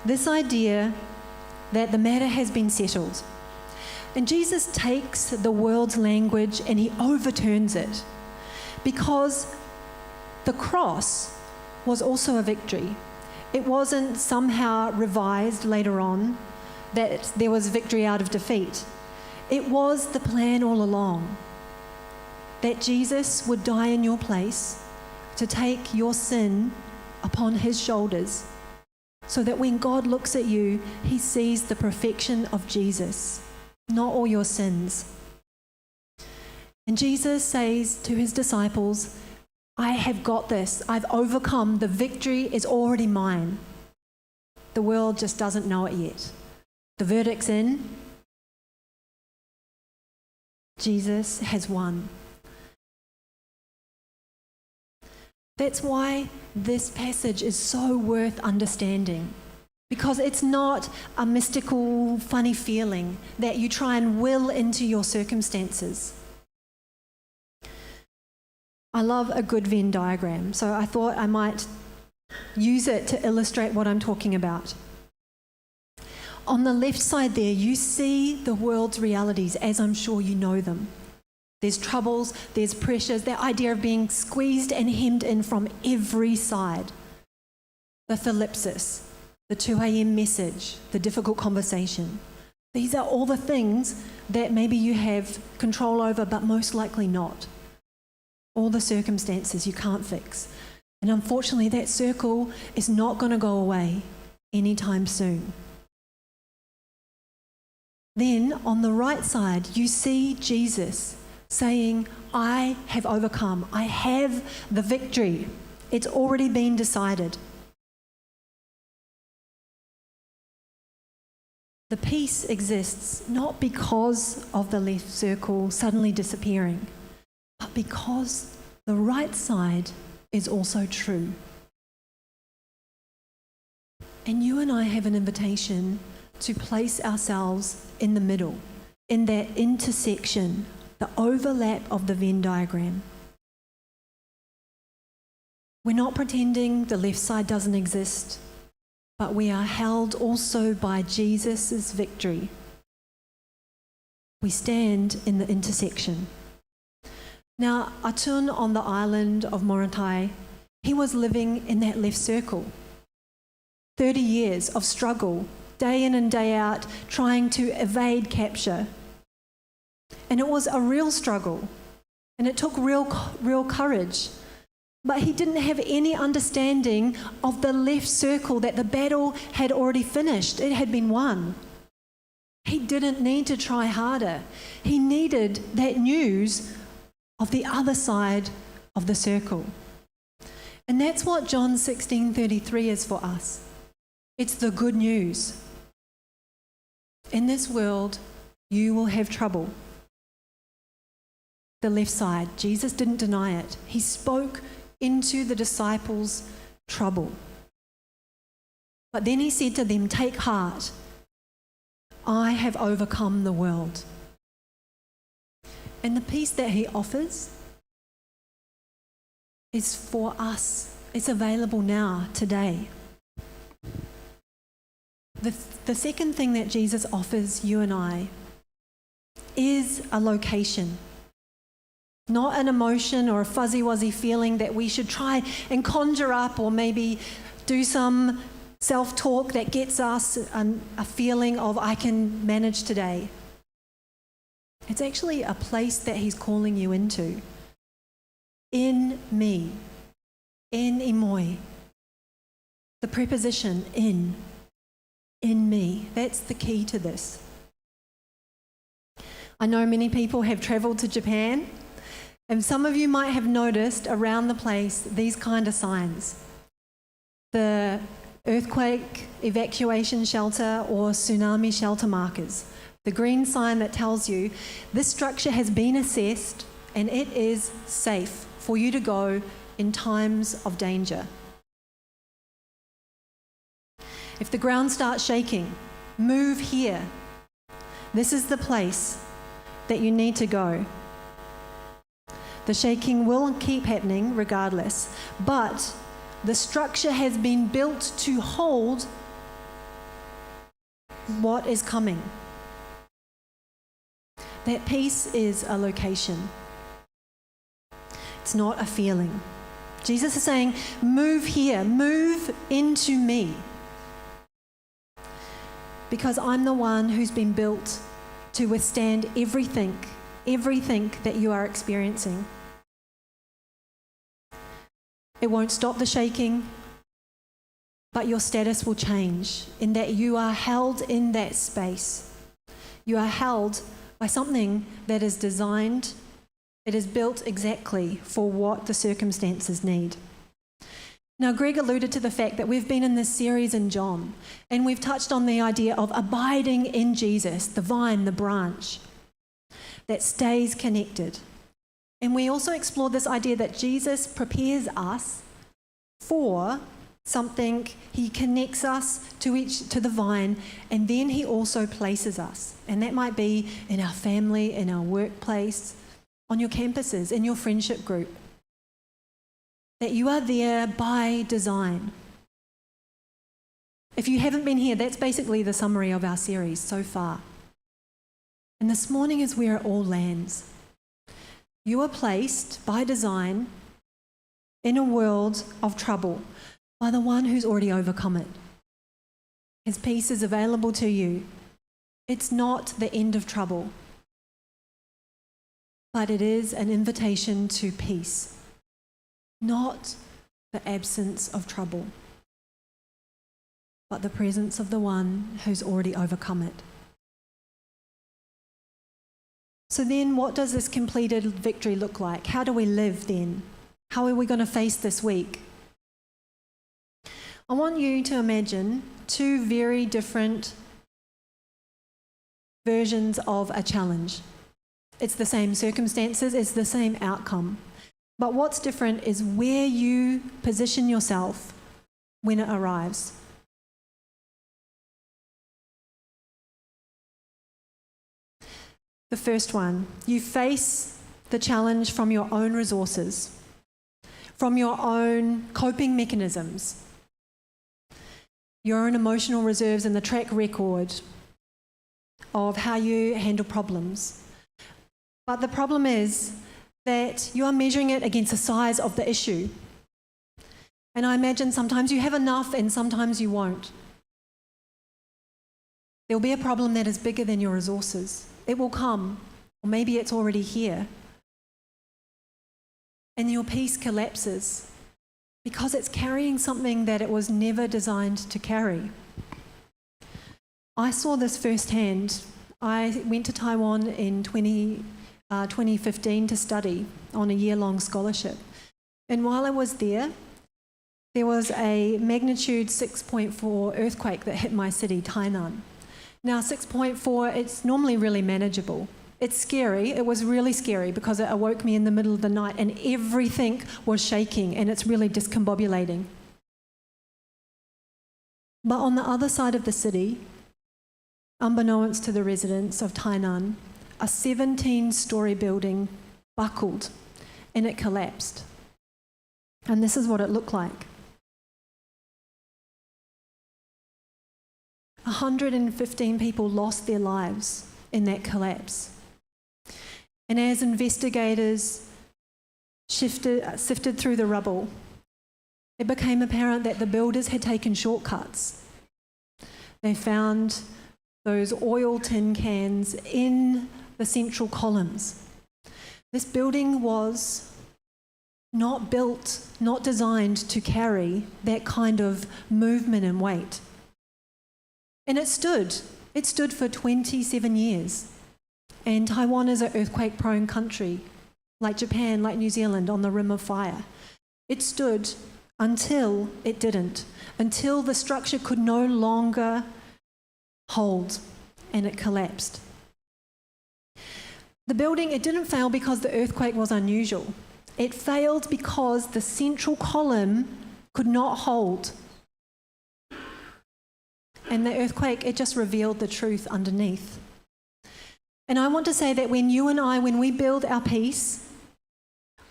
This idea that the matter has been settled. And Jesus takes the world's language and he overturns it, because the cross was also a victory. It wasn't somehow revised later on that there was victory out of defeat. It was the plan all along, that Jesus would die in your place to take your sin upon his shoulders, so that when God looks at you, he sees the perfection of Jesus, not all your sins. And Jesus says to his disciples, I have got this. I've overcome. The victory is already mine. The world just doesn't know it yet. The verdict's in. Jesus has won. That's why this passage is so worth understanding, because it's not a mystical, funny feeling that you try and will into your circumstances. I love a good Venn diagram, so I thought I might use it to illustrate what I'm talking about. On the left side there, you see the world's realities as I'm sure you know them. There's troubles, there's pressures, that idea of being squeezed and hemmed in from every side. The thalipsis, the 2 a.m. message, the difficult conversation. These are all the things that maybe you have control over, but most likely not. All the circumstances you can't fix. And unfortunately, that circle is not going to go away anytime soon. Then on the right side, you see Jesus saying, I have overcome. I have the victory. It's already been decided. The peace exists not because of the left circle suddenly disappearing, but because the right side is also true. And you and I have an invitation to place ourselves in the middle, in that intersection, the overlap of the Venn diagram. We're not pretending the left side doesn't exist, but we are held also by Jesus' victory. We stand in the intersection. Now, Atun on the island of Morotai, he was living in that left circle. 30 years of struggle, day in and day out, trying to evade capture. And it was a real struggle, and it took real courage. But he didn't have any understanding of the left circle, that the battle had already finished. It had been won. He didn't need to try harder. He needed that news of the other side of the circle. And that's what John 16:33 is for us. It's the good news. In this world, you will have trouble. The left side, Jesus didn't deny it. He spoke into the disciples' trouble. But then he said to them, take heart. I have overcome the world. And the peace that he offers is for us. It's available now, today. The second thing that Jesus offers you and I is a location. Not an emotion or a fuzzy-wuzzy feeling that we should try and conjure up, or maybe do some self-talk that gets us a feeling of, I can manage today. It's actually a place that he's calling you into. In me. En emoi. The preposition in. In me. That's the key to this. I know many people have travelled to Japan, and some of you might have noticed around the place these kind of signs. The earthquake evacuation shelter or tsunami shelter markers. The green sign that tells you this structure has been assessed and it is safe for you to go in times of danger. If the ground starts shaking, move here. This is the place that you need to go. The shaking will keep happening regardless, but the structure has been built to hold what is coming. That peace is a location. It's not a feeling. Jesus is saying, move here, move into me. Because I'm the one who's been built to withstand everything that you are experiencing. It won't stop the shaking, but your status will change in that you are held in that space. You are held by something that is designed, it is built exactly for what the circumstances need. Now, Greg alluded to the fact that we've been in this series in John, and we've touched on the idea of abiding in Jesus, the vine, the branch, that stays connected. And we also explored this idea that Jesus prepares us for something. He connects us to the vine, and then he also places us. And that might be in our family, in our workplace, on your campuses, in your friendship group. That you are there by design. If you haven't been here, that's basically the summary of our series so far. And this morning is where it all lands. You are placed by design in a world of trouble by the one who's already overcome it. His peace is available to you. It's not the end of trouble, but it is an invitation to peace. Not the absence of trouble, but the presence of the one who's already overcome it. So then what does this completed victory look like? How do we live then? How are we going to face this week? I want you to imagine two very different versions of a challenge. It's the same circumstances, it's the same outcome. But what's different is where you position yourself when it arrives. The first one, you face the challenge from your own resources, from your own coping mechanisms, your own emotional reserves and the track record of how you handle problems. But the problem is that you are measuring it against the size of the issue. And I imagine sometimes you have enough and sometimes you won't. There'll be a problem that is bigger than your resources. It will come, or maybe it's already here. And your peace collapses because it's carrying something that it was never designed to carry. I saw this firsthand. I went to Taiwan in 2015 to study on a year-long scholarship. And while I was there was a magnitude 6.4 earthquake that hit my city, Tainan. Now 6.4, it's normally really manageable. It's scary. It was really scary because it awoke me in the middle of the night and everything was shaking and it's really discombobulating. But on the other side of the city, unbeknownst to the residents of Tainan, a 17-story building buckled and it collapsed. And this is what it looked like. 115 people lost their lives in that collapse. And as investigators sifted through the rubble, it became apparent that the builders had taken shortcuts. They found those oil tin cans in the central columns. This building was not built, not designed to carry that kind of movement and weight. And it stood for 27 years. And Taiwan is an earthquake-prone country, like Japan, like New Zealand, on the rim of fire. It stood until it didn't, until the structure could no longer hold and it collapsed. The building, it didn't fail because the earthquake was unusual. It failed because the central column could not hold. And the earthquake, it just revealed the truth underneath. And I want to say that when you and I, when we build our peace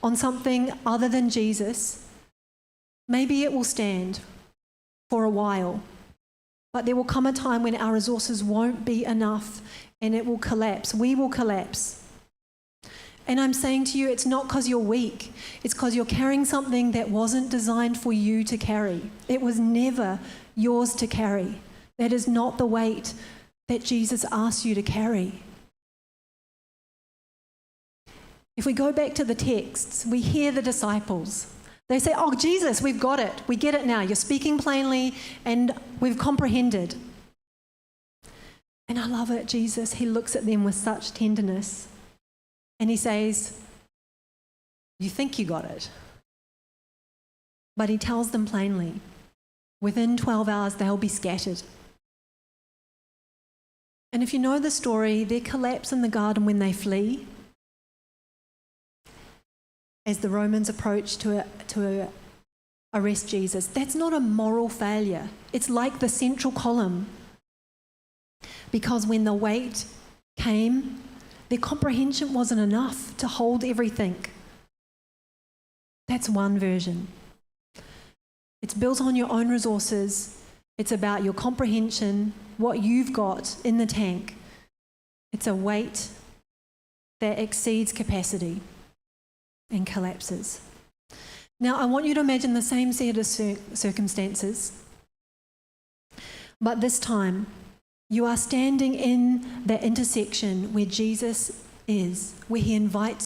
on something other than Jesus, maybe it will stand for a while. But there will come a time when our resources won't be enough and it will collapse. We will collapse. And I'm saying to you, it's not because you're weak. It's because you're carrying something that wasn't designed for you to carry. It was never yours to carry. That is not the weight that Jesus asked you to carry. If we go back to the texts, we hear the disciples. They say, oh, Jesus, we've got it. We get it now. You're speaking plainly and we've comprehended. And I love it, Jesus. He looks at them with such tenderness and he says, you think you got it. But he tells them plainly, within 12 hours, they'll be scattered. And if you know the story, their collapse in the garden when they flee, as the Romans approach to arrest Jesus, that's not a moral failure. It's like the central column. Because when the weight came, their comprehension wasn't enough to hold everything. That's one version. It's built on your own resources. It's about your comprehension, what you've got in the tank. It's a weight that exceeds capacity and collapses. Now, I want you to imagine the same set of circumstances, but this time you are standing in that intersection where Jesus is, where he invites